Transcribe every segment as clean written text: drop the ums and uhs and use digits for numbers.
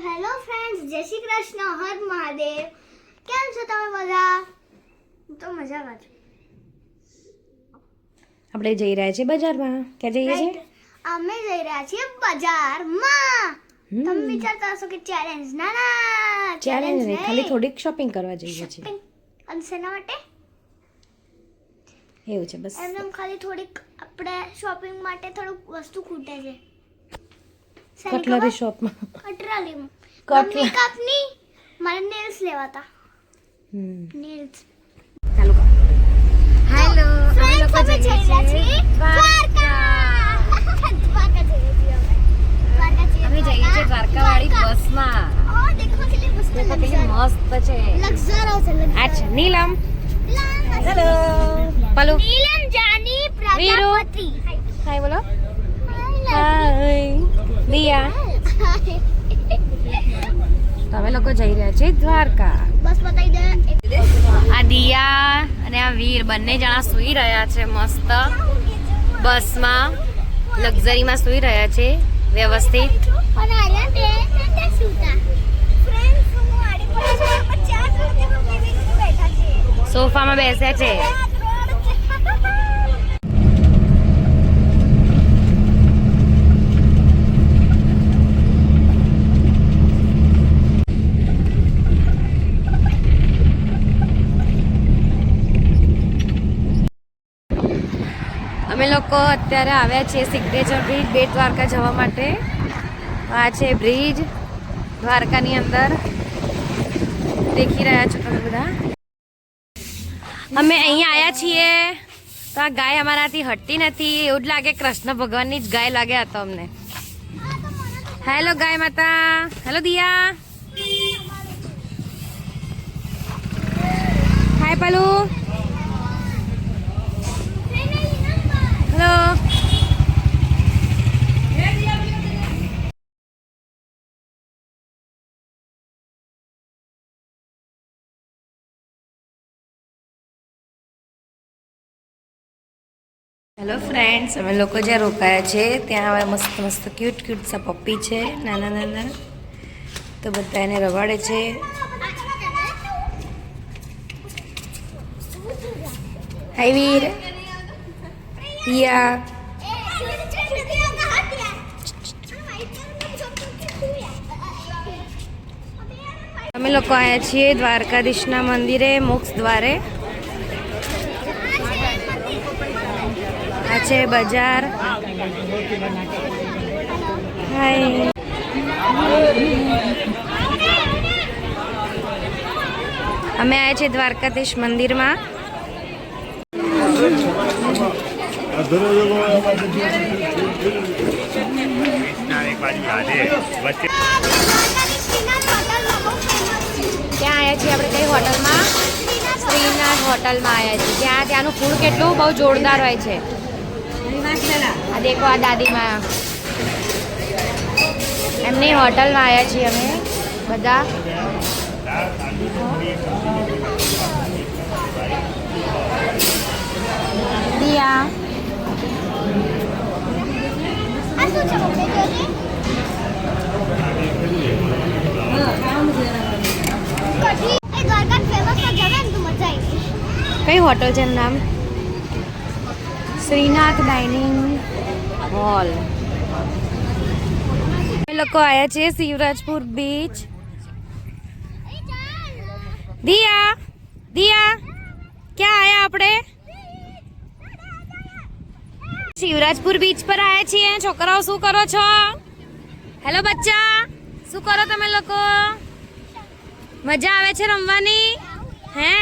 Hello friends, જય શ્રી કૃષ્ણ, હર મહાદેવ. કેમ છો તમે બધા? હું તો મજામાં છું. આપણે જઈ રહ્યા છીએ બજારમાં. ક્યાં જઈએ છીએ? અમે જઈ રહ્યા છીએ બજારમાં. તમે વિચારતા હશો કે ચેલેન્જ? ના ના, ચેલેન્જ નહીં, ખાલી થોડીક શોપિંગ કરવા જઈએ છીએ. અને શેના માટે? એવું છે બસ. એમને ખાલી થોડીક આપણે શોપિંગ માટે થોડુંક વસ્તુ ખૂટે છે. કટલરી શોપમાં. કટરાલીમાં. કટલા. મેકઅપની મારે નેલ્સ લેવાતા. નેલ્સ. ચાલુ કર. હેલો, અમે લોકો અમે જઈએ જઈ રહ્યા છીએ છીએ દ્વારકા. દ્વારકા જઈએ છીએ અમે. દ્વારકા જઈએ અમે જઈએ છીએ દ્વારકાવાળી બસમાં. ઓ દેખો કેટલી મસ્ત કેટલી મસ્ત છે. લક્ઝરો છે આ છે નીલમ. હેલો. પલુ. નીલમ જાની વીરુ. પ્રજાપતિ. હાય બોલો. હાય. દિયા. તો અમે લોકો જઈ રહ્યા છીએ દ્વારકા. બસ બતાઈ દે. આ દિયા અને આ વીર બંને જણા સૂઈ રહ્યા છે મસ્ત બસમાં, લક્ઝરીમાં સૂઈ રહ્યા છે વ્યવસ્થિત. અને આયા બે નંદા સુતા. ફ્રેન્ડ્સ હું આડી પડે છે પણ ચાર જણ કેવી રીતે બેઠા છે? સોફામાં બેસે છે. અમે લોકો અત્યારે આવ્યા છીએ સિગ્નેચર બ્રિજ બેટ દ્વારકા જવા માટે. આ છે બ્રિજ દ્વારકાની અંદર, દેખી રહ્યા છો તમે બધા. અમે અહીંયા આવ્યા છીએ તો આ ગાય અમારાથી હટતી નથી. એવું જ લાગે કૃષ્ણ ભગવાનની જ ગાય લાગે આ તો અમને. હેલો ગાય માતા. હેલો દિયા. હાય પલુ. હેલો. હેલો ફ્રેન્ડ્સ, અમે લોકો જ્યાં રોકાયા છે ત્યાં હવે મસ્ત મસ્ત ક્યુટ ક્યુટ સા પપ્પી છે, નાના નાના. તો બધા એને રવાડે છે. હાય વીર. પિયા. અમે લોકો આવ્યા છીએ દ્વારકાધીશના મંદિરે, મોક્ષ દ્વારે. આ છે બજાર. હાય. અમે આવ્યા છીએ દ્વારકાધીશ મંદિરમાં. ત્યાં આવ્યા છીએ આપણે કઈ હોટલમાં? શ્રીનાથ હોટલમાં આવ્યા છીએ. ત્યાંનું ફૂડ કેટલું બહુ જોરદાર હોય છે. આ દેખો આ દાદીમાં. એમની હોટલમાં આવ્યા છીએ અમે બધા. દિયા. કઈ હોટલ છે એમ નામ? Shrinath dining hall. અમે લોકો આવ્યા છીએ શિવરાજપુર બીચ. દિયા દિયા ક્યાં આયા આપણે? શિવરાજપુર બીચ પર આવ્યા છીએ. છોકરાઓ શું કરો છો? હેલો બચ્ચા, શું કરો તમે લોકો? મજા આવે છે રમવાની? હે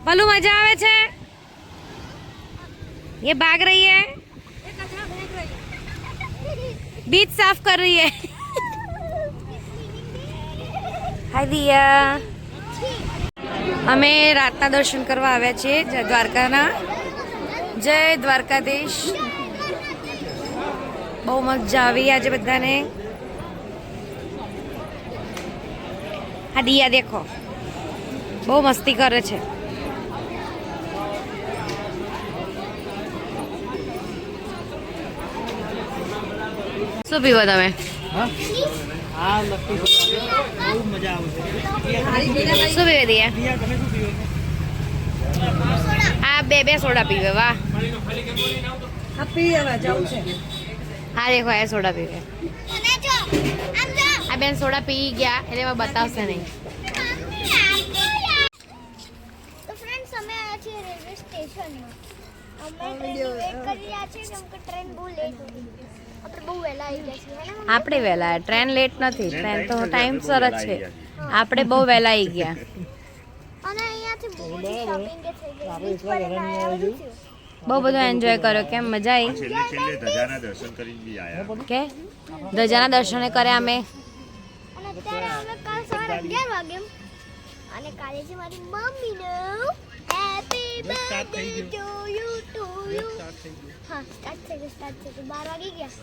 ભલું મજા આવે છે? ये भाग रही है, बीच साफ कर रही है. हाय दिया. અમે રાતના દર્શન કરવા આવ્યા છીએ દ્વારકાના. જય દ્વારકાધીશ. બહુ મજા આવી આજે બધાને. હા દિયા દેખો બહુ મસ્તી કરે છે. શું પીવો તમે? હા લપટી બહુ મજા આવશે. શું પીવે દઈએ? પ્રિયા તમે શું પીવો છો? આ બે સોડા પીવે. વાહ, હા દેખો આ સોડા પીવે. અને જો આમ જો આ બેન સોડા પી ગયા એટલે હવે બતાવશે નહીં. તો ફ્રેન્ડ્સ અમે આવ્યા છીએ રેલવે સ્ટેશનમાં. અમે ટ્રેનની વેટ કરી રહ્યા છીએ કેમ કે ટ્રેન બહુ લેટ હતી. આપણે બહુ વહેલા આવી ગયા છીએ હે ને? આપણે વહેલા, ટ્રેન લેટ નથી, ટ્રેન તો ટાઈમસર જ છે. આપણે બહુ વહેલા આવી ગયા. અને અહીંયાથી બહુ બધી શોપિંગ કે થઈ ગઈ. બીચ પર આવ્યા બધું થયું. બહુ બધો એન્જોય કર્યો. કેમ મજા આવી? છેલ્લે ધજાના દર્શન કરીને બી આયા. કે ધજાના દર્શને કર્યા અમે. અને અત્યારે અમે કાલ સવારે 11 વાગે અને કાલે છે મારી મમ્મીનો હેપી બર્થડે ટુ યુ હા સ્ટાર્ટ થઈ ગયું 12 વાગી ગયા.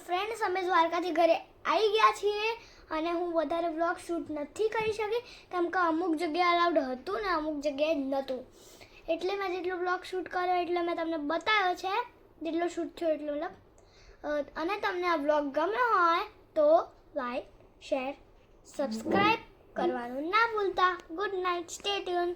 ફ્રેન્ડ્સ અમે દ્વારકાથી ઘરે આવી ગયા છીએ અને હું વધારે વ્લોગ શૂટ નથી કરી શકી કેમ કે અમુક જગ્યાએ અલાઉડ હતું ને અમુક જગ્યાએ નહોતું. એટલે મેં જેટલો વ્લોગ શૂટ કર્યો એટલે મેં તમને બતાવ્યો છે, જેટલો શૂટ થયો એટલો મતલબ. અને તમને આ વ્લોગ ગમે હોય તો લાઈક, શેર, સબસ્ક્રાઈબ કરવાનું ના ભૂલતા. Good night, stay tune.